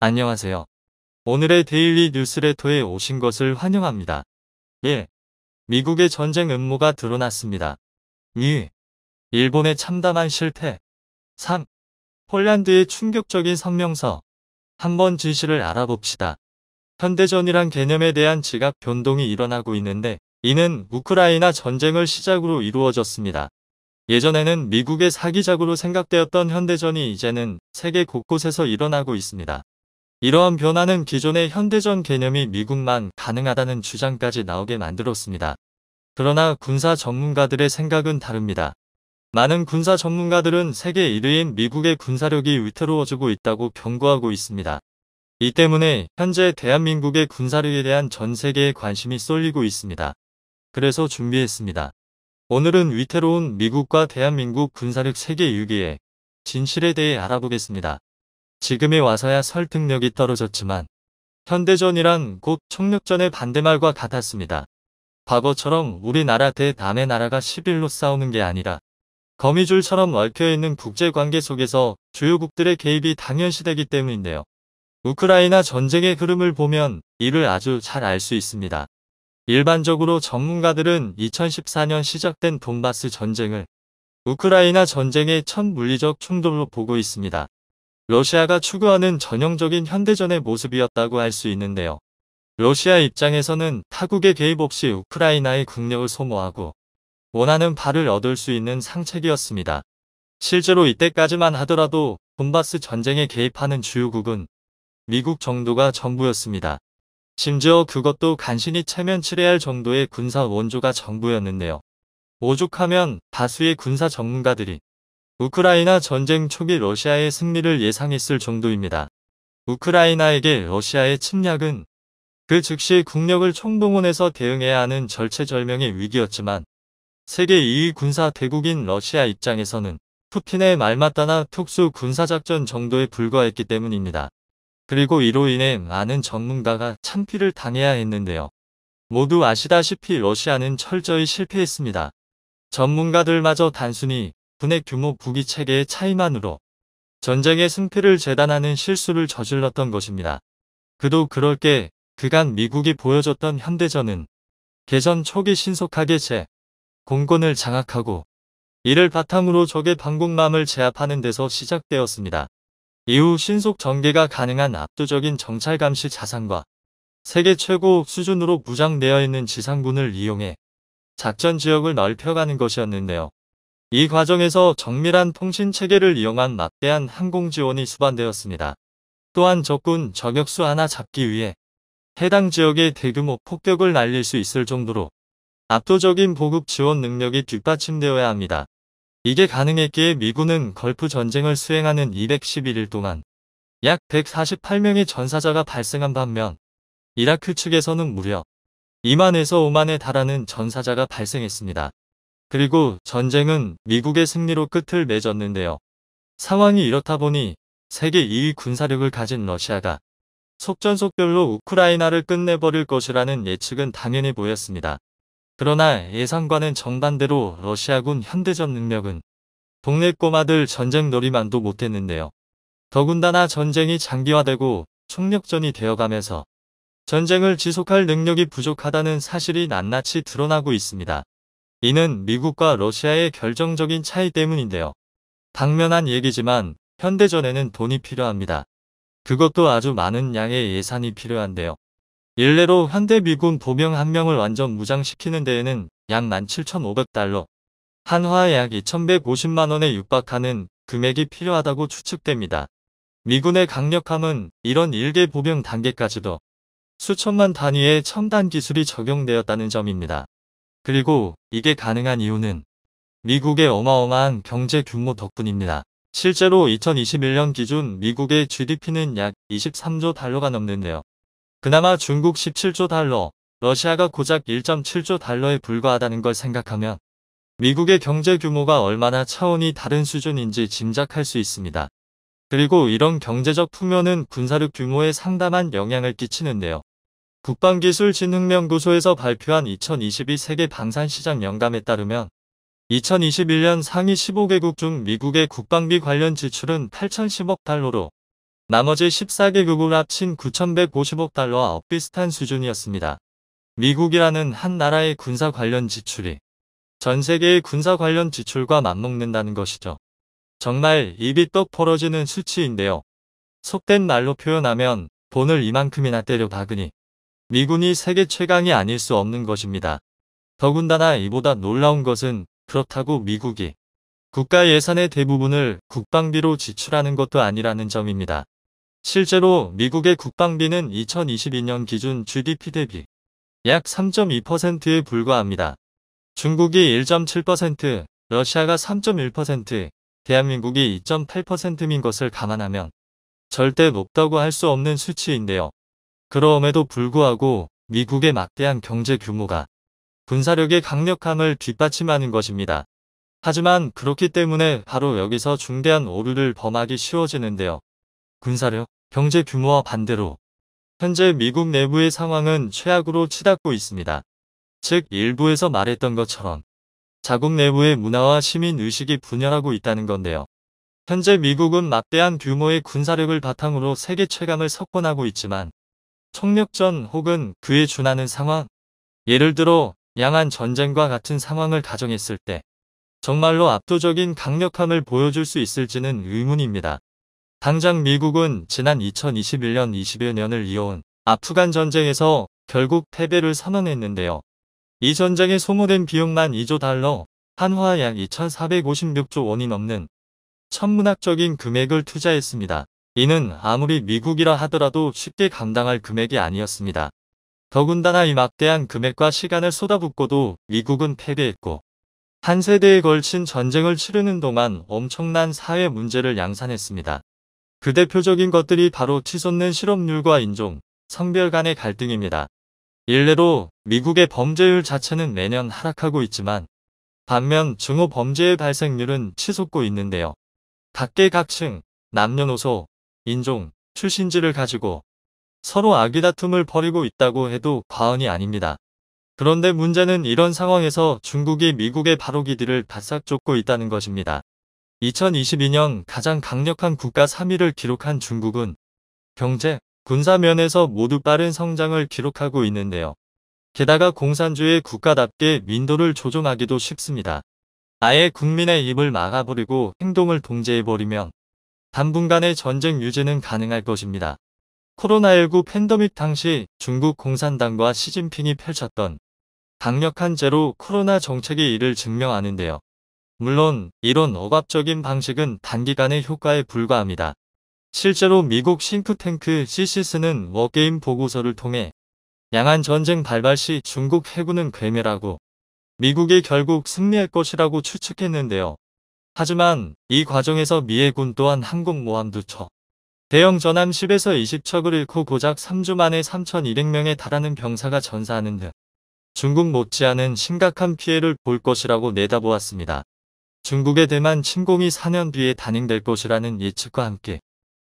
안녕하세요. 오늘의 데일리 뉴스레터에 오신 것을 환영합니다. 1. 미국의 전쟁 음모가 드러났습니다. 2. 일본의 참담한 실패. 3. 폴란드의 충격적인 성명서. 한번 진실을 알아봅시다. 현대전이란 개념에 대한 지각 변동이 일어나고 있는데 이는 우크라이나 전쟁을 시작으로 이루어졌습니다. 예전에는 미국의 사기작으로 생각되었던 현대전이 이제는 세계 곳곳에서 일어나고 있습니다. 이러한 변화는 기존의 현대전 개념이 미국만 가능하다는 주장까지 나오게 만들었습니다. 그러나 군사 전문가들의 생각은 다릅니다. 많은 군사 전문가들은 세계 1위인 미국의 군사력이 위태로워지고 있다고 경고하고 있습니다. 이 때문에 현재 대한민국의 군사력에 대한 전 세계의 관심이 쏠리고 있습니다. 그래서 준비했습니다. 오늘은 위태로운 미국과 대한민국 군사력 세계 6위의 진실에 대해 알아보겠습니다. 지금에 와서야 설득력이 떨어졌지만 현대전이란 곧 총력전의 반대말과 같았습니다. 과거처럼 우리나라 대 남의 나라가 11로 싸우는 게 아니라 거미줄처럼 얽혀있는 국제관계 속에서 주요국들의 개입이 당연시되기 때문인데요. 우크라이나 전쟁의 흐름을 보면 이를 아주 잘 알 수 있습니다. 일반적으로 전문가들은 2014년 시작된 돈바스 전쟁을 우크라이나 전쟁의 첫 물리적 충돌로 보고 있습니다. 러시아가 추구하는 전형적인 현대전의 모습이었다고 할 수 있는데요. 러시아 입장에서는 타국의 개입 없이 우크라이나의 국력을 소모하고 원하는 바를 얻을 수 있는 상책이었습니다. 실제로 이때까지만 하더라도 돈바스 전쟁에 개입하는 주요국은 미국 정도가 전부였습니다. 심지어 그것도 간신히 체면치레할 정도의 군사 원조가 정부였는데요. 오죽하면 다수의 군사 전문가들이 우크라이나 전쟁 초기 러시아의 승리를 예상했을 정도입니다. 우크라이나에게 러시아의 침략은 그 즉시 국력을 총동원해서 대응해야 하는 절체절명의 위기였지만 세계 2위 군사 대국인 러시아 입장에서는 푸틴의 말맞다나 특수 군사작전 정도에 불과했기 때문입니다. 그리고 이로 인해 많은 전문가가 참피를 당해야 했는데요. 모두 아시다시피 러시아는 철저히 실패했습니다. 전문가들마저 단순히 군의 규모 부기 체계의 차이만으로 전쟁의 승패를 재단하는 실수를 저질렀던 것입니다. 그도 그럴 게 그간 미국이 보여줬던 현대전은 개전 초기 신속하게 공권을 장악하고 이를 바탕으로 적의 방공망을 제압하는 데서 시작되었습니다. 이후 신속 전개가 가능한 압도적인 정찰 감시 자산과 세계 최고 수준으로 무장되어 있는 지상군을 이용해 작전 지역을 넓혀가는 것이었는데요. 이 과정에서 정밀한 통신 체계를 이용한 막대한 항공 지원이 수반되었습니다. 또한 적군 저격수 하나 잡기 위해 해당 지역에 대규모 폭격을 날릴 수 있을 정도로 압도적인 보급 지원 능력이 뒷받침되어야 합니다. 이게 가능했기에 미군은 걸프 전쟁을 수행하는 211일 동안 약 148명의 전사자가 발생한 반면 이라크 측에서는 무려 2만에서 5만에 달하는 전사자가 발생했습니다. 그리고 전쟁은 미국의 승리로 끝을 맺었는데요. 상황이 이렇다 보니 세계 2위 군사력을 가진 러시아가 속전속결로 우크라이나를 끝내버릴 것이라는 예측은 당연히 보였습니다. 그러나 예상과는 정반대로 러시아군 현대전 능력은 동네 꼬마들 전쟁 놀이만도 못했는데요. 더군다나 전쟁이 장기화되고 총력전이 되어가면서 전쟁을 지속할 능력이 부족하다는 사실이 낱낱이 드러나고 있습니다. 이는 미국과 러시아의 결정적인 차이 때문인데요. 당면한 얘기지만 현대전에는 돈이 필요합니다. 그것도 아주 많은 양의 예산이 필요한데요. 일례로 현대 미군 보병 한 명을 완전 무장시키는 데에는 약 17,500달러, 한화 약 2,150만원에 육박하는 금액이 필요하다고 추측됩니다. 미군의 강력함은 이런 일개 보병 단계까지도 수천만 단위의 첨단 기술이 적용되었다는 점입니다. 그리고 이게 가능한 이유는 미국의 어마어마한 경제 규모 덕분입니다. 실제로 2021년 기준 미국의 GDP는 약 23조 달러가 넘는데요. 그나마 중국 17조 달러, 러시아가 고작 1.7조 달러에 불과하다는 걸 생각하면 미국의 경제 규모가 얼마나 차원이 다른 수준인지 짐작할 수 있습니다. 그리고 이런 경제적 풍요는 군사력 규모에 상당한 영향을 끼치는데요. 국방기술진흥연구소에서 발표한 2022 세계 방산시장 영감에 따르면 2021년 상위 15개국 중 미국의 국방비 관련 지출은 8,010억 달러로 나머지 14개국을 합친 9,150억 달러와 엇비슷한 수준이었습니다. 미국이라는 한 나라의 군사 관련 지출이 전 세계의 군사 관련 지출과 맞먹는다는 것이죠. 정말 입이 떡 벌어지는 수치인데요. 속된 말로 표현하면 돈을 이만큼이나 때려 박으니 미군이 세계 최강이 아닐 수 없는 것입니다. 더군다나 이보다 놀라운 것은 그렇다고 미국이 국가 예산의 대부분을 국방비로 지출하는 것도 아니라는 점입니다. 실제로 미국의 국방비는 2022년 기준 GDP 대비 약 3.2%에 불과합니다. 중국이 1.7%, 러시아가 3.1%, 대한민국이 2.8%인 것을 감안하면 절대 높다고 할 수 없는 수치인데요. 그럼에도 불구하고 미국의 막대한 경제 규모가 군사력의 강력함을 뒷받침하는 것입니다. 하지만 그렇기 때문에 바로 여기서 중대한 오류를 범하기 쉬워지는데요. 군사력, 경제 규모와 반대로 현재 미국 내부의 상황은 최악으로 치닫고 있습니다. 즉 일부에서 말했던 것처럼 자국 내부의 문화와 시민 의식이 분열하고 있다는 건데요. 현재 미국은 막대한 규모의 군사력을 바탕으로 세계 최강을 석권하고 있지만 총력전 혹은 그에 준하는 상황, 예를 들어 양안 전쟁과 같은 상황을 가정했을 때 정말로 압도적인 강력함을 보여줄 수 있을지는 의문입니다. 당장 미국은 지난 2021년 20여 년을 이어온 아프간 전쟁에서 결국 패배를 선언했는데요. 이 전쟁에 소모된 비용만 2조 달러, 한화 약 2,456조 원이 넘는 천문학적인 금액을 투자했습니다. 이는 아무리 미국이라 하더라도 쉽게 감당할 금액이 아니었습니다. 더군다나 이 막대한 금액과 시간을 쏟아붓고도 미국은 패배했고 한 세대에 걸친 전쟁을 치르는 동안 엄청난 사회 문제를 양산했습니다. 그 대표적인 것들이 바로 치솟는 실업률과 인종, 성별 간의 갈등입니다. 일례로 미국의 범죄율 자체는 매년 하락하고 있지만 반면 증오 범죄의 발생률은 치솟고 있는데요. 각계각층, 남녀노소, 인종, 출신지를 가지고 서로 아귀다툼을 벌이고 있다고 해도 과언이 아닙니다. 그런데 문제는 이런 상황에서 중국이 미국의 바로기들을 바싹 쫓고 있다는 것입니다. 2022년 가장 강력한 국가 3위를 기록한 중국은 경제, 군사 면에서 모두 빠른 성장을 기록하고 있는데요. 게다가 공산주의 국가답게 민도를 조종하기도 쉽습니다. 아예 국민의 입을 막아버리고 행동을 통제해버리면 당분간의 전쟁 유지는 가능할 것입니다. 코로나19 팬데믹 당시 중국 공산당과 시진핑이 펼쳤던 강력한 제로 코로나 정책이 이를 증명하는데요. 물론 이런 억압적인 방식은 단기간의 효과에 불과합니다. 실제로 미국 싱크탱크 CCS는 워게임 보고서를 통해 양안 전쟁 발발 시 중국 해군은 괴멸하고 미국이 결국 승리할 것이라고 추측했는데요. 하지만 이 과정에서 미 해군 또한 항공모함 2척, 대형 전함 10에서 20척을 잃고 고작 3주 만에 3,200명에 달하는 병사가 전사하는 등 중국 못지않은 심각한 피해를 볼 것이라고 내다보았습니다. 중국의 대만 침공이 4년 뒤에 단행될 것이라는 예측과 함께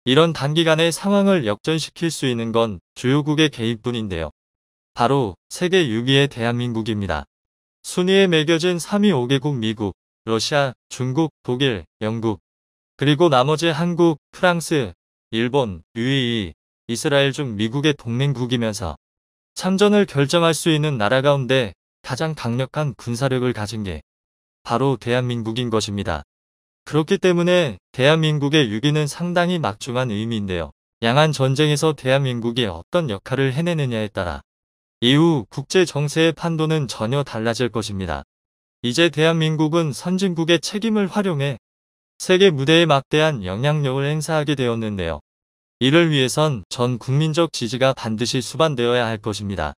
이런 단기간의 상황을 역전시킬 수 있는 건 주요국의 개입뿐인데요. 바로 세계 6위의 대한민국입니다. 순위에 매겨진 3위 5개국 미국, 러시아, 중국, 독일, 영국, 그리고 나머지 한국, 프랑스, 일본, UAE, 이스라엘 중 미국의 동맹국이면서 참전을 결정할 수 있는 나라 가운데 가장 강력한 군사력을 가진 게 바로 대한민국인 것입니다. 그렇기 때문에 대한민국의 6위는 상당히 막중한 의미인데요. 양안 전쟁에서 대한민국이 어떤 역할을 해내느냐에 따라 이후 국제 정세의 판도는 전혀 달라질 것입니다. 이제 대한민국은 선진국의 책임을 활용해 세계 무대에 막대한 영향력을 행사하게 되었는데요. 이를 위해선 전 국민적 지지가 반드시 수반되어야 할 것입니다.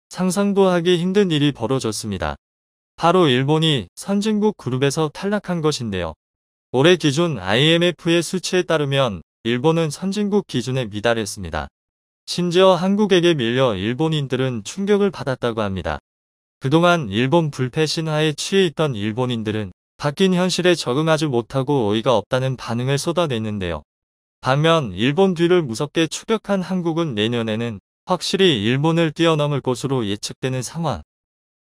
상상도 하기 힘든 일이 벌어졌습니다. 바로 일본이 선진국 그룹에서 탈락한 것인데요. 올해 기준 IMF의 수치에 따르면 일본은 선진국 기준에 미달했습니다. 심지어 한국에게 밀려 일본인들은 충격을 받았다고 합니다. 그동안 일본 불패 신화에 취해 있던 일본인들은 바뀐 현실에 적응하지 못하고 어이가 없다는 반응을 쏟아냈는데요. 반면 일본 뒤를 무섭게 추격한 한국은 내년에는 확실히 일본을 뛰어넘을 것으로 예측되는 상황.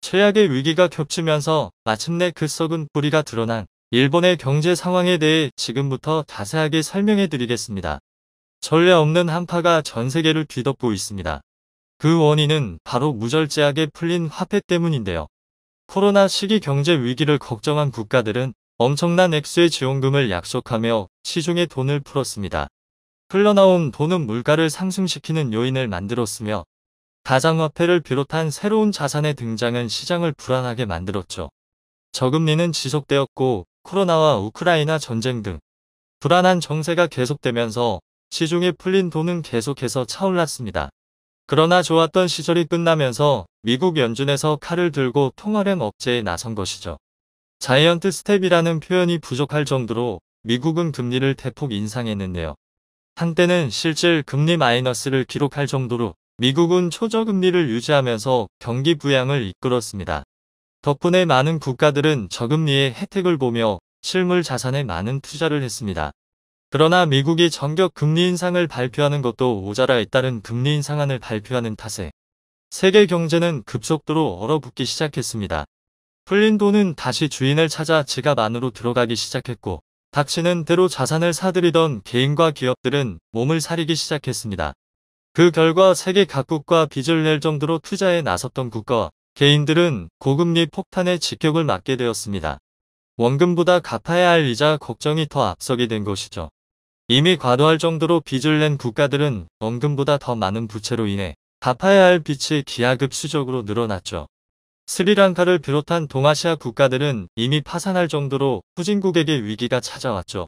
최악의 위기가 겹치면서 마침내 그 썩은 뿌리가 드러난 일본의 경제 상황에 대해 지금부터 자세하게 설명해 드리겠습니다. 전례 없는 한파가 전 세계를 뒤덮고 있습니다. 그 원인은 바로 무절제하게 풀린 화폐 때문인데요. 코로나 시기 경제 위기를 걱정한 국가들은 엄청난 액수의 지원금을 약속하며 시중에 돈을 풀었습니다. 흘러나온 돈은 물가를 상승시키는 요인을 만들었으며 가상화폐를 비롯한 새로운 자산의 등장은 시장을 불안하게 만들었죠. 저금리는 지속되었고 코로나와 우크라이나 전쟁 등 불안한 정세가 계속되면서 시중에 풀린 돈은 계속해서 차올랐습니다. 그러나 좋았던 시절이 끝나면서 미국 연준에서 칼을 들고 통화량 억제에 나선 것이죠. 자이언트 스텝이라는 표현이 부족할 정도로 미국은 금리를 대폭 인상했는데요. 한때는 실질 금리 마이너스를 기록할 정도로 미국은 초저금리를 유지하면서 경기 부양을 이끌었습니다. 덕분에 많은 국가들은 저금리의 혜택을 보며 실물 자산에 많은 투자를 했습니다. 그러나 미국이 전격 금리 인상을 발표하는 것도 모자라 잇따른 금리 인상안을 발표하는 탓에 세계 경제는 급속도로 얼어붙기 시작했습니다. 풀린 돈은 다시 주인을 찾아 지갑 안으로 들어가기 시작했고 닥치는 대로 자산을 사들이던 개인과 기업들은 몸을 사리기 시작했습니다. 그 결과 세계 각국과 빚을 낼 정도로 투자에 나섰던 국가와 개인들은 고금리 폭탄의 직격을 맞게 되었습니다. 원금보다 갚아야 할 이자 걱정이 더 앞서게 된 것이죠. 이미 과도할 정도로 빚을 낸 국가들은 원금보다 더 많은 부채로 인해 갚아야 할 빚이 기하급수적으로 늘어났죠. 스리랑카를 비롯한 동아시아 국가들은 이미 파산할 정도로 후진국에게 위기가 찾아왔죠.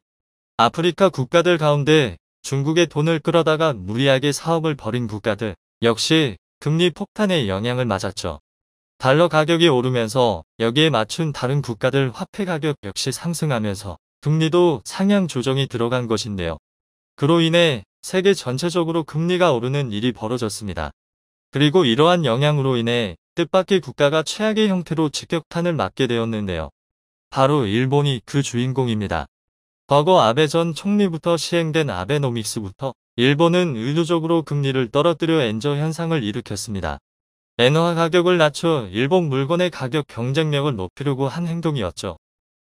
아프리카 국가들 가운데 중국의 돈을 끌어다가 무리하게 사업을 벌인 국가들 역시 금리 폭탄의 영향을 맞았죠. 달러 가격이 오르면서 여기에 맞춘 다른 국가들 화폐 가격 역시 상승하면서 금리도 상향 조정이 들어간 것인데요. 그로 인해 세계 전체적으로 금리가 오르는 일이 벌어졌습니다. 그리고 이러한 영향으로 인해 뜻밖의 국가가 최악의 형태로 직격탄을 맞게 되었는데요. 바로 일본이 그 주인공입니다. 과거 아베 전 총리부터 시행된 아베노믹스부터 일본은 의도적으로 금리를 떨어뜨려 엔저 현상을 일으켰습니다. 엔화 가격을 낮춰 일본 물건의 가격 경쟁력을 높이려고 한 행동이었죠.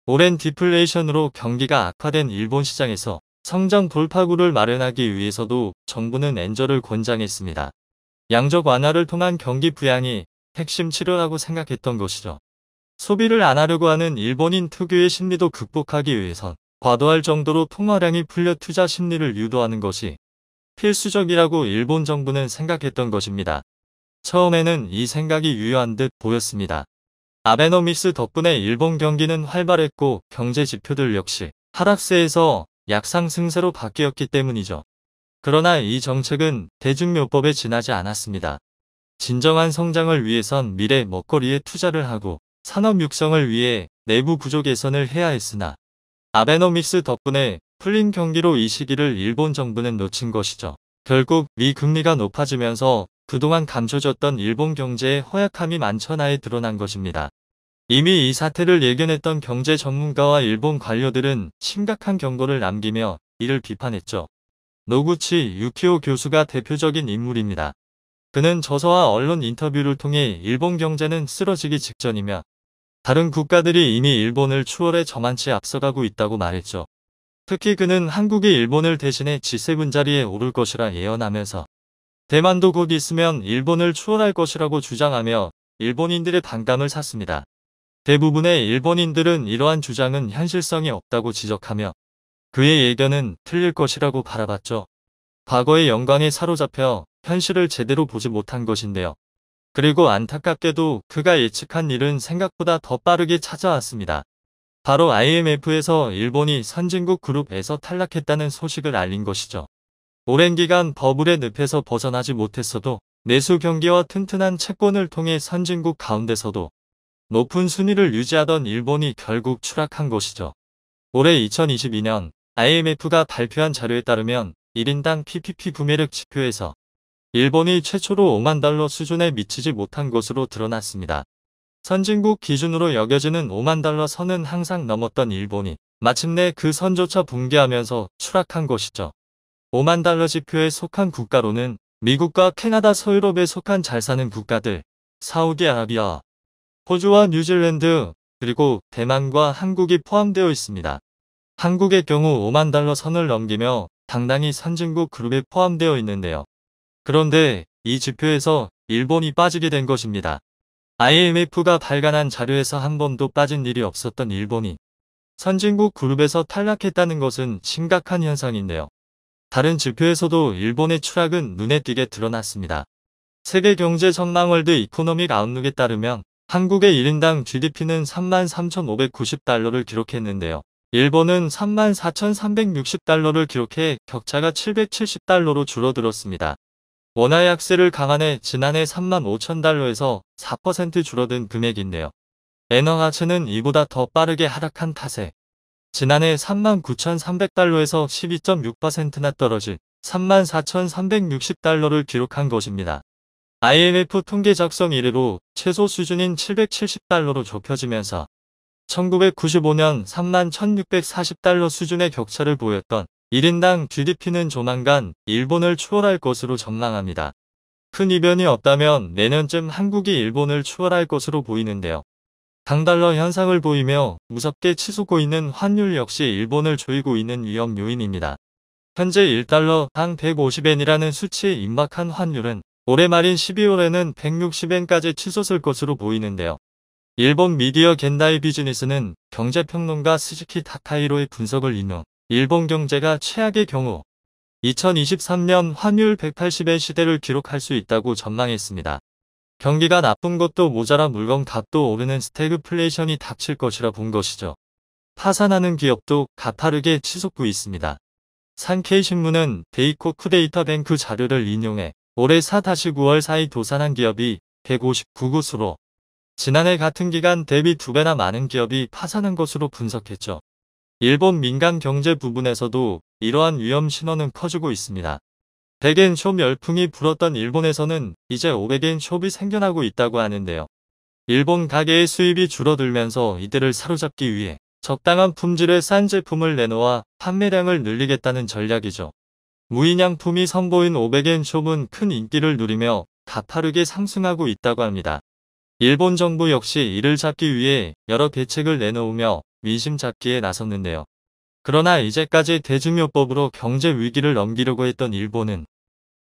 오랜 디플레이션으로 경기가 악화된 일본 시장에서 성장 돌파구를 마련하기 위해서도 정부는 엔저를 권장했습니다. 양적 완화를 통한 경기 부양이 핵심 치료라고 생각했던 것이죠. 소비를 안 하려고 하는 일본인 특유의 심리도 극복하기 위해선 과도할 정도로 통화량이 풀려 투자 심리를 유도하는 것이 필수적이라고 일본 정부는 생각했던 것입니다. 처음에는 이 생각이 유효한 듯 보였습니다. 아베노믹스 덕분에 일본 경기는 활발했고 경제 지표들 역시 하락세에서 약상승세로 바뀌었기 때문이죠. 그러나 이 정책은 대중요법에 지나지 않았습니다. 진정한 성장을 위해선 미래 먹거리에 투자를 하고 산업 육성을 위해 내부 구조 개선을 해야 했으나 아베노믹스 덕분에 풀린 경기로 이 시기를 일본 정부는 놓친 것이죠. 결국 미 금리가 높아지면서 그동안 감춰졌던 일본 경제의 허약함이 만천하에 드러난 것입니다. 이미 이 사태를 예견했던 경제 전문가와 일본 관료들은 심각한 경고를 남기며 이를 비판했죠. 노구치 유키오 교수가 대표적인 인물입니다. 그는 저서와 언론 인터뷰를 통해 일본 경제는 쓰러지기 직전이며 다른 국가들이 이미 일본을 추월해 저만치 앞서가고 있다고 말했죠. 특히 그는 한국이 일본을 대신해 G7 자리에 오를 것이라 예언하면서 대만도 곧 있으면 일본을 추월할 것이라고 주장하며 일본인들의 반감을 샀습니다. 대부분의 일본인들은 이러한 주장은 현실성이 없다고 지적하며 그의 예견은 틀릴 것이라고 바라봤죠. 과거의 영광에 사로잡혀 현실을 제대로 보지 못한 것인데요. 그리고 안타깝게도 그가 예측한 일은 생각보다 더 빠르게 찾아왔습니다. 바로 IMF에서 일본이 선진국 그룹에서 탈락했다는 소식을 알린 것이죠. 오랜 기간 버블의 늪에서 벗어나지 못했어도 내수 경기와 튼튼한 채권을 통해 선진국 가운데서도 높은 순위를 유지하던 일본이 결국 추락한 것이죠. 올해 2022년 IMF가 발표한 자료에 따르면 1인당 PPP 구매력 지표에서 일본이 최초로 5만 달러 수준에 미치지 못한 것으로 드러났습니다. 선진국 기준으로 여겨지는 5만 달러 선은 항상 넘었던 일본이 마침내 그 선조차 붕괴하면서 추락한 것이죠. 5만 달러 지표에 속한 국가로는 미국과 캐나다 서유럽에 속한 잘 사는 국가들, 사우디아라비아, 호주와 뉴질랜드, 그리고 대만과 한국이 포함되어 있습니다. 한국의 경우 5만 달러 선을 넘기며 당당히 선진국 그룹에 포함되어 있는데요. 그런데 이 지표에서 일본이 빠지게 된 것입니다. IMF가 발간한 자료에서 한 번도 빠진 일이 없었던 일본이 선진국 그룹에서 탈락했다는 것은 심각한 현상인데요. 다른 지표에서도 일본의 추락은 눈에 띄게 드러났습니다. 세계경제전망 월드 이코노믹 아웃룩에 따르면 한국의 1인당 GDP는 33,590달러를 기록했는데요. 일본은 34,360달러를 기록해 격차가 770달러로 줄어들었습니다. 원화 약세를 감안해 지난해 35,000달러에서 4% 줄어든 금액인데요. 엔화 가치는 이보다 더 빠르게 하락한 탓에 지난해 39,300달러에서 12.6%나 떨어질 34,360달러를 기록한 것입니다. IMF 통계 작성 이래로 최소 수준인 770달러로 좁혀지면서 1995년 31,640달러 수준의 격차를 보였던 1인당 GDP는 조만간 일본을 추월할 것으로 전망합니다. 큰 이변이 없다면 내년쯤 한국이 일본을 추월할 것으로 보이는데요. 강달러 현상을 보이며 무섭게 치솟고 있는 환율 역시 일본을 조이고 있는 위험 요인입니다. 현재 1달러당 150엔이라는 수치에 임박한 환율은 올해 말인 12월에는 160엔까지 치솟을 것으로 보이는데요. 일본 미디어 겐다이 비즈니스는 경제평론가 스즈키 타카히로의 분석을 인용, 일본 경제가 최악의 경우 2023년 환율 180엔 시대를 기록할 수 있다고 전망했습니다. 경기가 나쁜 것도 모자라 물건 값도 오르는 스태그플레이션이 닥칠 것이라 본 것이죠. 파산하는 기업도 가파르게 치솟고 있습니다. 산케이신문은 데이코 쿠데이터뱅크 자료를 인용해 올해 4-9월 사이 도산한 기업이 159곳으로 지난해 같은 기간 대비 2배나 많은 기업이 파산한 것으로 분석했죠. 일본 민간 경제 부분에서도 이러한 위험 신호는 커지고 있습니다. 100엔 숍 열풍이 불었던 일본에서는 이제 500엔 숍이 생겨나고 있다고 하는데요. 일본 가게의 수입이 줄어들면서 이들을 사로잡기 위해 적당한 품질의 싼 제품을 내놓아 판매량을 늘리겠다는 전략이죠. 무인양품이 선보인 500엔 숍은 큰 인기를 누리며 가파르게 상승하고 있다고 합니다. 일본 정부 역시 이를 잡기 위해 여러 대책을 내놓으며 민심 잡기에 나섰는데요. 그러나 이제까지 대중요법으로 경제 위기를 넘기려고 했던 일본은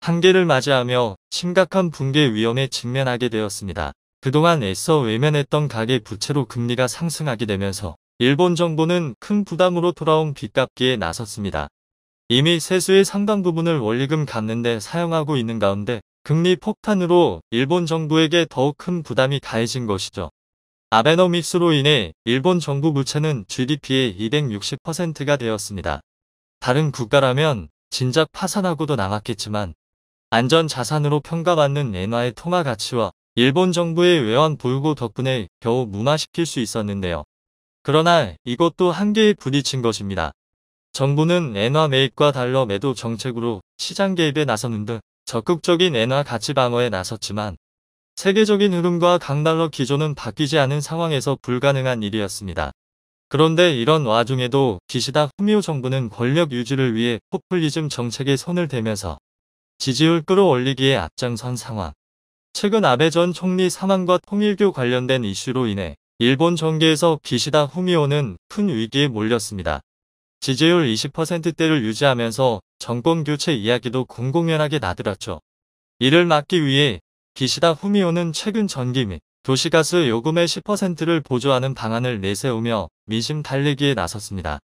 한계를 맞이하며 심각한 붕괴 위험에 직면하게 되었습니다. 그동안 애써 외면했던 가계 부채로 금리가 상승하게 되면서 일본 정부는 큰 부담으로 돌아온 빚 갚기에 나섰습니다. 이미 세수의 상당 부분을 원리금 갚는데 사용하고 있는 가운데 금리 폭탄으로 일본 정부에게 더욱 큰 부담이 가해진 것이죠. 아베노믹스로 인해 일본 정부 부채는 GDP의 260%가 되었습니다. 다른 국가라면 진작 파산하고도 남았겠지만 안전자산으로 평가받는 엔화의 통화 가치와 일본 정부의 외환 보유고 덕분에 겨우 무마시킬 수 있었는데요. 그러나 이것도 한계에 부딪힌 것입니다. 정부는 엔화 매입과 달러 매도 정책으로 시장 개입에 나서는 등 적극적인 엔화 가치 방어에 나섰지만 세계적인 흐름과 강달러 기조는 바뀌지 않은 상황에서 불가능한 일이었습니다. 그런데 이런 와중에도 기시다 후미오 정부는 권력 유지를 위해 포퓰리즘 정책에 손을 대면서 지지율 끌어올리기에 앞장선 상황. 최근 아베 전 총리 사망과 통일교 관련된 이슈로 인해 일본 정계에서 기시다 후미오는 큰 위기에 몰렸습니다. 지지율 20%대를 유지하면서 정권 교체 이야기도 공공연하게 나들었죠. 이를 막기 위해 기시다 후미오는 최근 전기 및 도시가스 요금의 10%를 보조하는 방안을 내세우며 민심 달래기에 나섰습니다.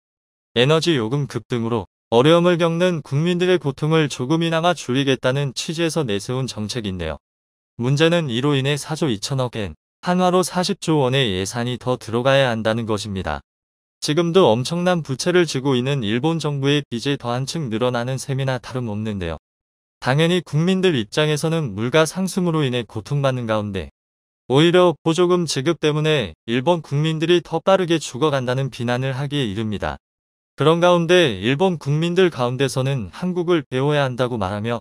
에너지 요금 급등으로 어려움을 겪는 국민들의 고통을 조금이나마 줄이겠다는 취지에서 내세운 정책인데요. 문제는 이로 인해 4조 2천억 엔, 한화로 40조 원의 예산이 더 들어가야 한다는 것입니다. 지금도 엄청난 부채를 지고 있는 일본 정부의 빚이 더 한층 늘어나는 셈이나 다름없는데요. 당연히 국민들 입장에서는 물가 상승으로 인해 고통받는 가운데 오히려 보조금 지급 때문에 일본 국민들이 더 빠르게 죽어간다는 비난을 하기에 이릅니다. 그런 가운데 일본 국민들 가운데서는 한국을 배워야 한다고 말하며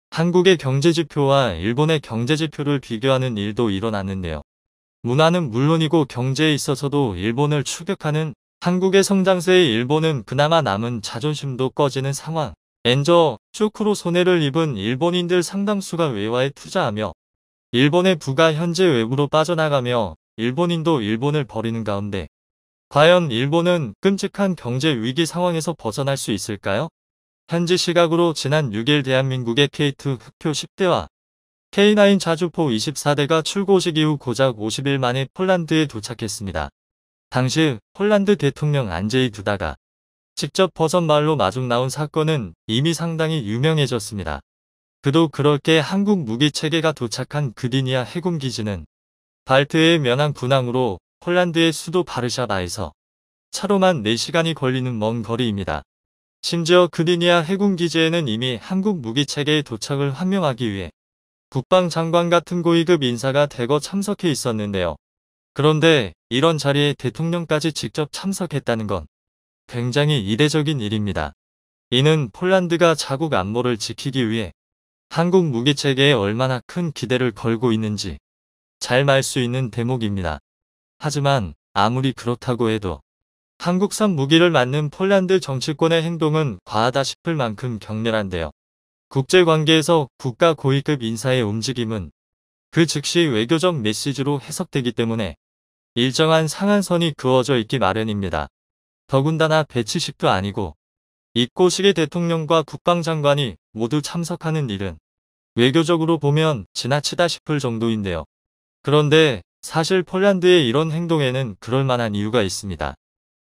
한국의 경제지표와 일본의 경제지표를 비교하는 일도 일어났는데요. 문화는 물론이고 경제에 있어서도 일본을 추격하는 한국의 성장세에 일본은 그나마 남은 자존심도 꺼지는 상황. 엔저, 쇼크로 손해를 입은 일본인들 상당수가 외화에 투자하며 일본의 부가 현재 외부로 빠져나가며 일본인도 일본을 버리는 가운데 과연 일본은 끔찍한 경제 위기 상황에서 벗어날 수 있을까요? 현지 시각으로 지난 6일 대한민국의 K2 흑표 10대와 K9 자주포 24대가 출고식 이후 고작 50일 만에 폴란드에 도착했습니다. 당시 폴란드 대통령 안제이 두다가 직접 버선 말로 마중 나온 사건은 이미 상당히 유명해졌습니다. 그도 그럴 게 한국 무기 체계가 도착한 그디니아 해군 기지는 발트해의 면한 군항으로 폴란드의 수도 바르샤바에서 차로만 4시간이 걸리는 먼 거리입니다. 심지어 그디니아 해군 기지에는 이미 한국 무기 체계의 도착을 환영하기 위해 국방장관 같은 고위급 인사가 대거 참석해 있었는데요. 그런데 이런 자리에 대통령까지 직접 참석했다는 건 굉장히 이례적인 일입니다. 이는 폴란드가 자국 안보를 지키기 위해 한국 무기 체계에 얼마나 큰 기대를 걸고 있는지 잘 말 수 있는 대목입니다. 하지만 아무리 그렇다고 해도 한국산 무기를 맞는 폴란드 정치권의 행동은 과하다 싶을 만큼 격렬한데요. 국제관계에서 국가 고위급 인사의 움직임은 그 즉시 외교적 메시지로 해석되기 때문에 일정한 상한선이 그어져 있기 마련입니다. 더군다나 배치식도 아니고 입고식의 대통령과 국방장관이 모두 참석하는 일은 외교적으로 보면 지나치다 싶을 정도인데요. 그런데 사실 폴란드의 이런 행동에는 그럴 만한 이유가 있습니다.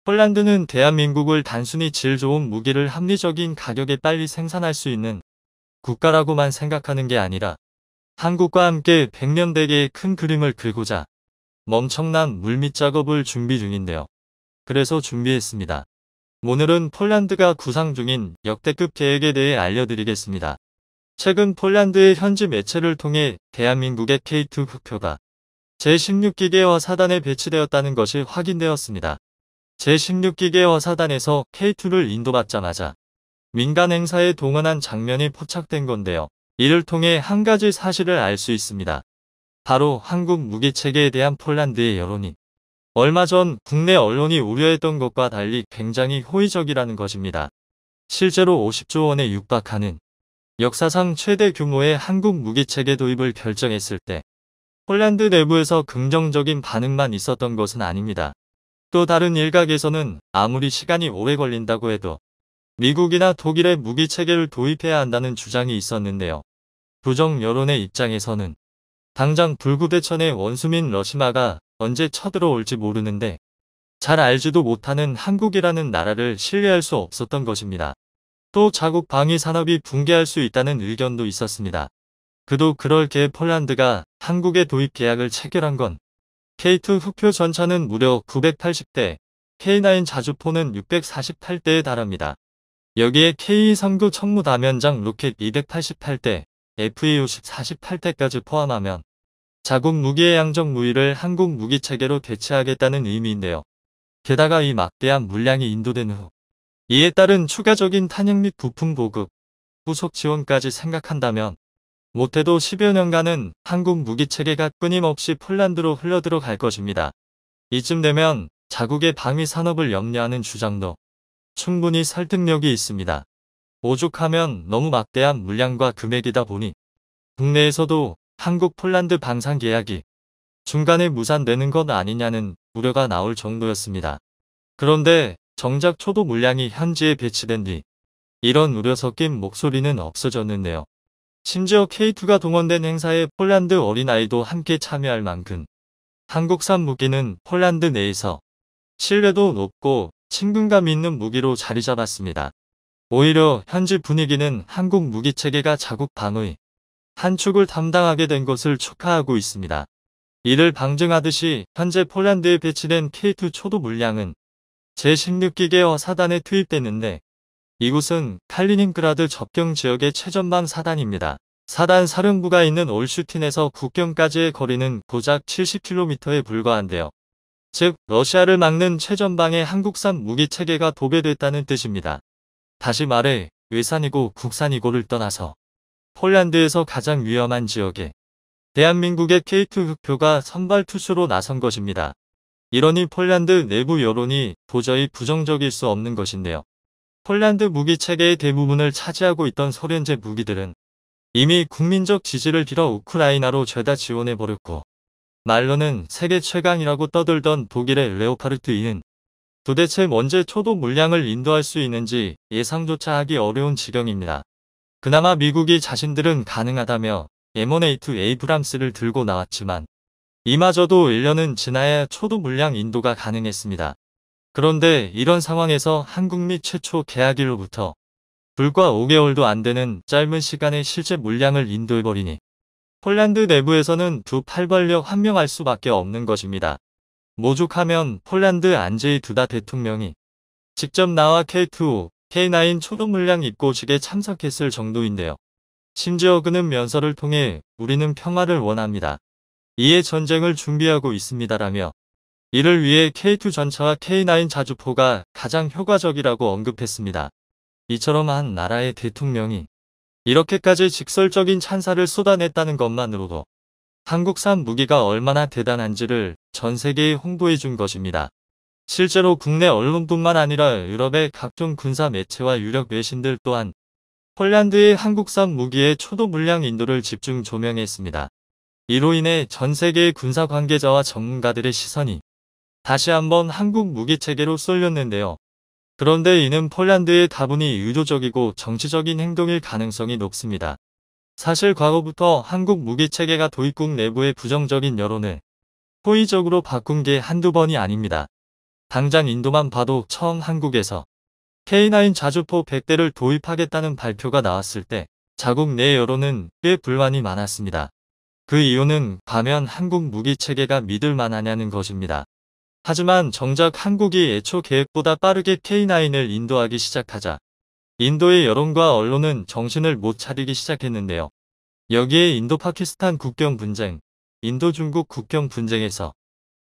폴란드는 대한민국을 단순히 질 좋은 무기를 합리적인 가격에 빨리 생산할 수 있는 국가라고만 생각하는 게 아니라 한국과 함께 100년 대계의 큰 그림을 그리고자 엄청난 물밑 작업을 준비 중인데요. 그래서 준비했습니다. 오늘은 폴란드가 구상 중인 역대급 계획에 대해 알려드리겠습니다. 최근 폴란드의 현지 매체를 통해 대한민국의 K2 흑표가 제16기계 화사단에 배치되었다는 것이 확인되었습니다. 제16기계 화사단에서 K2를 인도받자마자 민간 행사에 동원한 장면이 포착된 건데요. 이를 통해 한 가지 사실을 알 수 있습니다. 바로 한국 무기체계에 대한 폴란드의 여론이 얼마 전 국내 언론이 우려했던 것과 달리 굉장히 호의적이라는 것입니다. 실제로 50조 원에 육박하는 역사상 최대 규모의 한국 무기체계 도입을 결정했을 때 폴란드 내부에서 긍정적인 반응만 있었던 것은 아닙니다. 또 다른 일각에서는 아무리 시간이 오래 걸린다고 해도 미국이나 독일의 무기체계를 도입해야 한다는 주장이 있었는데요. 부정 여론의 입장에서는 당장 불구대천의 원수민 러시아가 언제 쳐들어올지 모르는데 잘 알지도 못하는 한국이라는 나라를 신뢰할 수 없었던 것입니다. 또 자국 방위 산업이 붕괴할 수 있다는 의견도 있었습니다. 그도 그럴 게 폴란드가 한국에 도입 계약을 체결한 건 K2 흑표 전차는 무려 980대, K9 자주포는 648대에 달합니다. 여기에 K2 선구 천무다면장 로켓 288대, FA-50 48대까지 포함하면 자국 무기의 양적 무위를 한국 무기체계로 대체하겠다는 의미인데요. 게다가 이 막대한 물량이 인도된 후 이에 따른 추가적인 탄약 및 부품 보급, 후속 지원까지 생각한다면 못해도 10여 년간은 한국 무기체계가 끊임없이 폴란드로 흘러들어갈 것입니다. 이쯤 되면 자국의 방위 산업을 염려하는 주장도 충분히 설득력이 있습니다. 오죽하면 너무 막대한 물량과 금액이다 보니 국내에서도 한국 폴란드 방산 계약이 중간에 무산되는 것 아니냐는 우려가 나올 정도였습니다. 그런데 정작 초도 물량이 현지에 배치된 뒤 이런 우려 섞인 목소리는 없어졌는데요. 심지어 K2가 동원된 행사에 폴란드 어린아이도 함께 참여할 만큼 한국산 무기는 폴란드 내에서 신뢰도 높고 친근감 있는 무기로 자리 잡았습니다. 오히려 현지 분위기는 한국 무기체계가 자국 방의 한 축을 담당하게 된 것을 축하하고 있습니다. 이를 방증하듯이 현재 폴란드에 배치된 K2 초도 물량은 제16기계 화사단에 투입됐는데 이곳은 칼리닝그라드 접경 지역의 최전방 사단입니다. 사단 사령부가 있는 올슈틴에서 국경까지의 거리는 고작 70km에 불과한데요. 즉 러시아를 막는 최전방에 한국산 무기체계가 도배됐다는 뜻입니다. 다시 말해 외산이고 국산이고를 떠나서 폴란드에서 가장 위험한 지역에 대한민국의 K2 흑표가 선발 투수로 나선 것입니다. 이러니 폴란드 내부 여론이 도저히 부정적일 수 없는 것인데요. 폴란드 무기체계의 대부분을 차지하고 있던 소련제 무기들은 이미 국민적 지지를 빌어 우크라이나로 죄다 지원해버렸고 말로는 세계 최강이라고 떠들던 독일의 레오파르트 2는 도대체 언제 초도 물량을 인도할 수 있는지 예상조차 하기 어려운 지경입니다. 그나마 미국이 자신들은 가능하다며 M1A2 에이브람스를 들고 나왔지만 이마저도 1년은 지나야 초도 물량 인도가 가능했습니다. 그런데 이런 상황에서 한국 미 최초 계약일로부터 불과 5개월도 안 되는 짧은 시간에 실제 물량을 인도해버리니 폴란드 내부에서는 두 팔벌력 한명할 수밖에 없는 것입니다. 오죽하면 폴란드 안제이 두다 대통령이 직접 나와 K2, K9 초도 물량 입고식에 참석했을 정도인데요. 심지어 그는 면서를 통해 우리는 평화를 원합니다. 이에 전쟁을 준비하고 있습니다라며 이를 위해 K2 전차와 K9 자주포가 가장 효과적이라고 언급했습니다. 이처럼 한 나라의 대통령이 이렇게까지 직설적인 찬사를 쏟아냈다는 것만으로도 한국산 무기가 얼마나 대단한지를 전 세계에 홍보해 준 것입니다. 실제로 국내 언론뿐만 아니라 유럽의 각종 군사 매체와 유력 외신들 또한 폴란드의 한국산 무기의 초도 물량 인도를 집중 조명했습니다. 이로 인해 전 세계의 군사 관계자와 전문가들의 시선이 다시 한번 한국 무기 체계로 쏠렸는데요. 그런데 이는 폴란드의 다분히 의도적이고 정치적인 행동일 가능성이 높습니다. 사실 과거부터 한국 무기 체계가 도입국 내부의 부정적인 여론을 호의적으로 바꾼 게 한두 번이 아닙니다. 당장 인도만 봐도 처음 한국에서 K9 자주포 100대를 도입하겠다는 발표가 나왔을 때 자국 내 여론은 꽤 불만이 많았습니다. 그 이유는 과연 한국 무기 체계가 믿을 만하냐는 것입니다. 하지만 정작 한국이 애초 계획보다 빠르게 K9을 인도하기 시작하자 인도의 여론과 언론은 정신을 못 차리기 시작했는데요. 여기에 인도-파키스탄 국경 분쟁, 인도-중국 국경 분쟁에서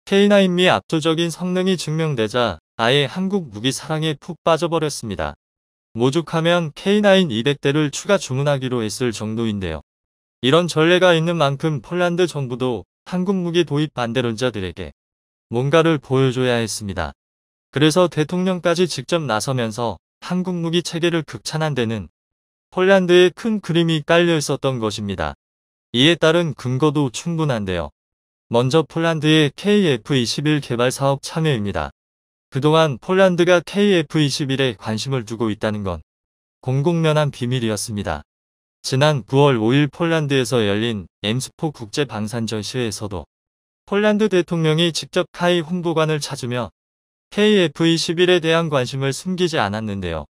K9미 압도적인 성능이 증명되자 아예 한국 무기 사랑에 푹 빠져버렸습니다. 오죽하면 K9 200대를 추가 주문하기로 했을 정도인데요. 이런 전례가 있는 만큼 폴란드 정부도 한국 무기 도입 반대론자들에게 뭔가를 보여줘야 했습니다. 그래서 대통령까지 직접 나서면서 한국 무기 체계를 극찬한 데는 폴란드에 큰 그림이 깔려 있었던 것입니다. 이에 따른 근거도 충분한데요. 먼저 폴란드의 KF-21 개발 사업 참여입니다. 그동안 폴란드가 KF-21에 관심을 두고 있다는 건 공공연한 비밀이었습니다. 지난 9월 5일 폴란드에서 열린 엠스포 국제방산전시회에서도 폴란드 대통령이 직접 카이 홍보관을 찾으며 KF-21에 대한 관심을 숨기지 않았는데요.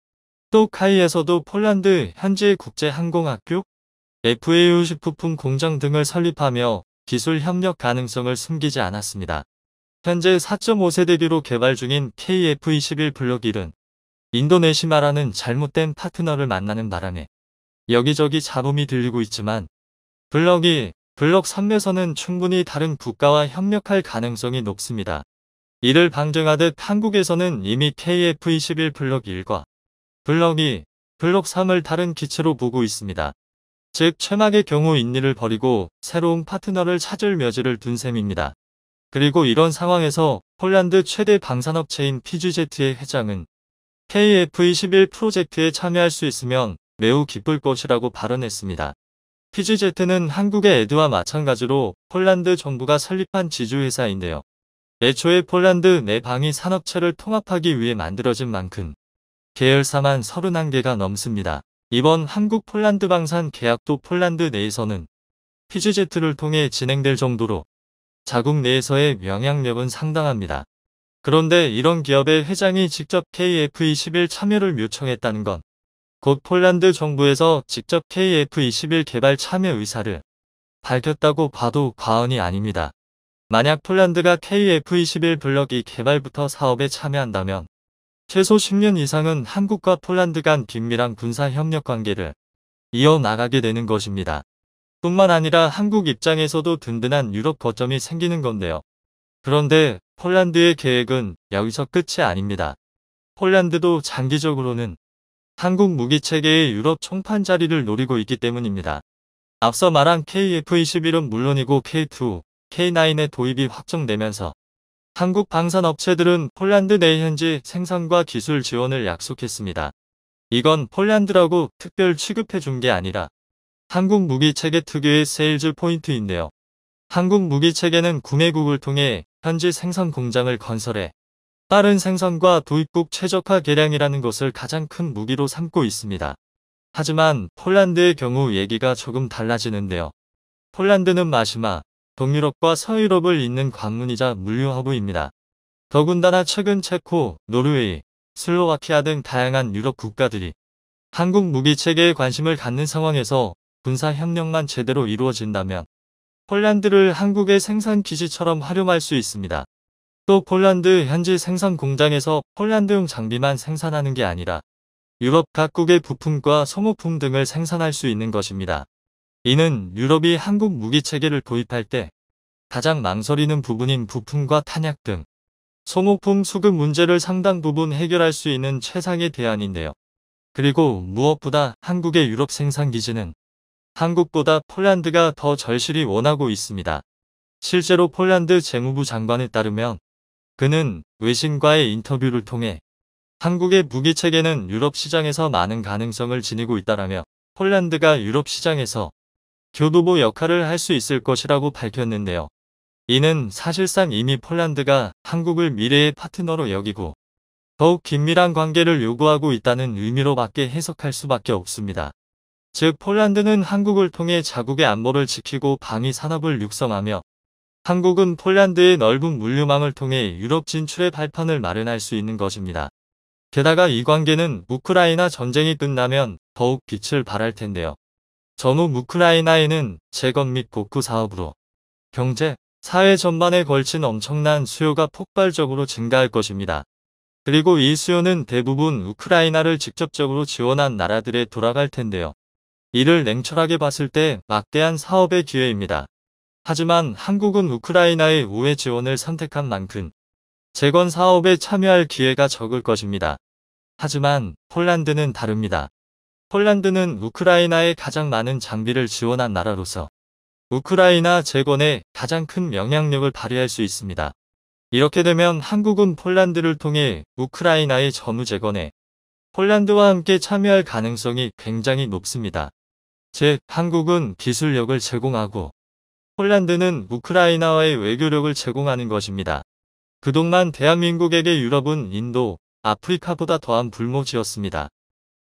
또 카이에서도 폴란드 현지의 국제항공학교, FA50 부품 공장 등을 설립하며 기술 협력 가능성을 숨기지 않았습니다. 현재 4.5세대기로 개발 중인 KF-21 블록 1은 인도네시아라는 잘못된 파트너를 만나는 바람에 여기저기 잡음이 들리고 있지만 블록 2, 블록 3에서는 충분히 다른 국가와 협력할 가능성이 높습니다. 이를 방증하듯 한국에서는 이미 KF-21 블록 1과 블록 2, 블록 3을 다른 기체로 보고 있습니다. 즉 최악의 경우 인리를 버리고 새로운 파트너를 찾을 여지를 둔 셈입니다. 그리고 이런 상황에서 폴란드 최대 방산업체인 PGZ의 회장은 KF-21 프로젝트에 참여할 수 있으면 매우 기쁠 것이라고 발언했습니다. PGZ는 한국의 에드와 마찬가지로 폴란드 정부가 설립한 지주회사인데요. 애초에 폴란드 내 방위 산업체를 통합하기 위해 만들어진 만큼 계열사만 31개가 넘습니다. 이번 한국-폴란드 방산 계약도 폴란드 내에서는 PGZ를 통해 진행될 정도로 자국 내에서의 영향력은 상당합니다. 그런데 이런 기업의 회장이 직접 KF-21 참여를 요청했다는 건 곧 폴란드 정부에서 직접 KF-21 개발 참여 의사를 밝혔다고 봐도 과언이 아닙니다. 만약 폴란드가 KF-21 블록 2 개발부터 사업에 참여한다면 최소 10년 이상은 한국과 폴란드 간 긴밀한 군사 협력 관계를 이어나가게 되는 것입니다. 뿐만 아니라 한국 입장에서도 든든한 유럽 거점이 생기는 건데요. 그런데 폴란드의 계획은 여기서 끝이 아닙니다. 폴란드도 장기적으로는 한국 무기체계의 유럽 총판 자리를 노리고 있기 때문입니다. 앞서 말한 KF-21은 물론이고 K2, K9의 도입이 확정되면서 한국 방산업체들은 폴란드 내 현지 생산과 기술 지원을 약속했습니다. 이건 폴란드라고 특별 취급해 준 게 아니라 한국 무기체계 특유의 세일즈 포인트인데요. 한국 무기체계는 구매국을 통해 현지 생산 공장을 건설해 빠른 생산과 도입국 최적화 개량이라는 것을 가장 큰 무기로 삼고 있습니다. 하지만 폴란드의 경우 얘기가 조금 달라지는데요. 폴란드는 마지막 동유럽과 서유럽을 잇는 관문이자 물류허브입니다. 더군다나 최근 체코, 노르웨이, 슬로바키아 등 다양한 유럽 국가들이 한국 무기체계에 관심을 갖는 상황에서 군사협력만 제대로 이루어진다면 폴란드를 한국의 생산 기지처럼 활용할 수 있습니다. 또 폴란드 현지 생산 공장에서 폴란드용 장비만 생산하는 게 아니라 유럽 각국의 부품과 소모품 등을 생산할 수 있는 것입니다. 이는 유럽이 한국 무기체계를 도입할 때 가장 망설이는 부분인 부품과 탄약 등 소모품 수급 문제를 상당 부분 해결할 수 있는 최상의 대안인데요. 그리고 무엇보다 한국의 유럽 생산 기지는 한국보다 폴란드가 더 절실히 원하고 있습니다. 실제로 폴란드 재무부 장관에 따르면 그는 외신과의 인터뷰를 통해 한국의 무기체계는 유럽 시장에서 많은 가능성을 지니고 있다라며 폴란드가 유럽 시장에서 교두보 역할을 할 수 있을 것이라고 밝혔는데요. 이는 사실상 이미 폴란드가 한국을 미래의 파트너로 여기고 더욱 긴밀한 관계를 요구하고 있다는 의미로밖에 해석할 수밖에 없습니다. 즉 폴란드는 한국을 통해 자국의 안보를 지키고 방위 산업을 육성하며 한국은 폴란드의 넓은 물류망을 통해 유럽 진출의 발판을 마련할 수 있는 것입니다. 게다가 이 관계는 우크라이나 전쟁이 끝나면 더욱 빛을 발할 텐데요. 전후 우크라이나에는 재건 및 복구 사업으로 경제, 사회 전반에 걸친 엄청난 수요가 폭발적으로 증가할 것입니다. 그리고 이 수요는 대부분 우크라이나를 직접적으로 지원한 나라들에 돌아갈 텐데요. 이를 냉철하게 봤을 때 막대한 사업의 기회입니다. 하지만 한국은 우크라이나의 우회 지원을 선택한 만큼 재건 사업에 참여할 기회가 적을 것입니다. 하지만 폴란드는 다릅니다. 폴란드는 우크라이나에 가장 많은 장비를 지원한 나라로서 우크라이나 재건에 가장 큰 영향력을 발휘할 수 있습니다. 이렇게 되면 한국은 폴란드를 통해 우크라이나의 전후 재건에 폴란드와 함께 참여할 가능성이 굉장히 높습니다. 즉, 한국은 기술력을 제공하고 폴란드는 우크라이나와의 외교력을 제공하는 것입니다. 그동안 대한민국에게 유럽은 인도, 아프리카보다 더한 불모지였습니다.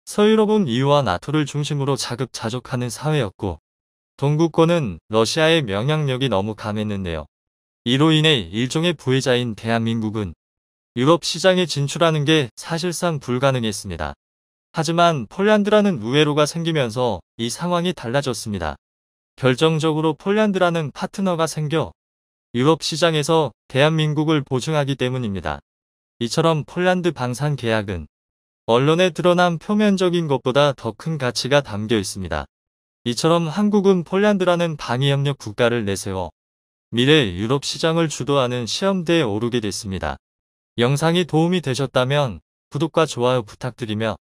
서유럽은 EU와 나토를 중심으로 자급자족하는 사회였고 동구권은 러시아의 영향력이 너무 강했는데요. 이로 인해 일종의 부혜자인 대한민국은 유럽 시장에 진출하는 게 사실상 불가능했습니다. 하지만 폴란드라는 우회로가 생기면서 이 상황이 달라졌습니다. 결정적으로 폴란드라는 파트너가 생겨 유럽 시장에서 대한민국을 보증하기 때문입니다. 이처럼 폴란드 방산 계약은 언론에 드러난 표면적인 것보다 더 큰 가치가 담겨 있습니다. 이처럼 한국은 폴란드라는 방위협력 국가를 내세워 미래 유럽 시장을 주도하는 시험대에 오르게 됐습니다. 영상이 도움이 되셨다면 구독과 좋아요 부탁드리며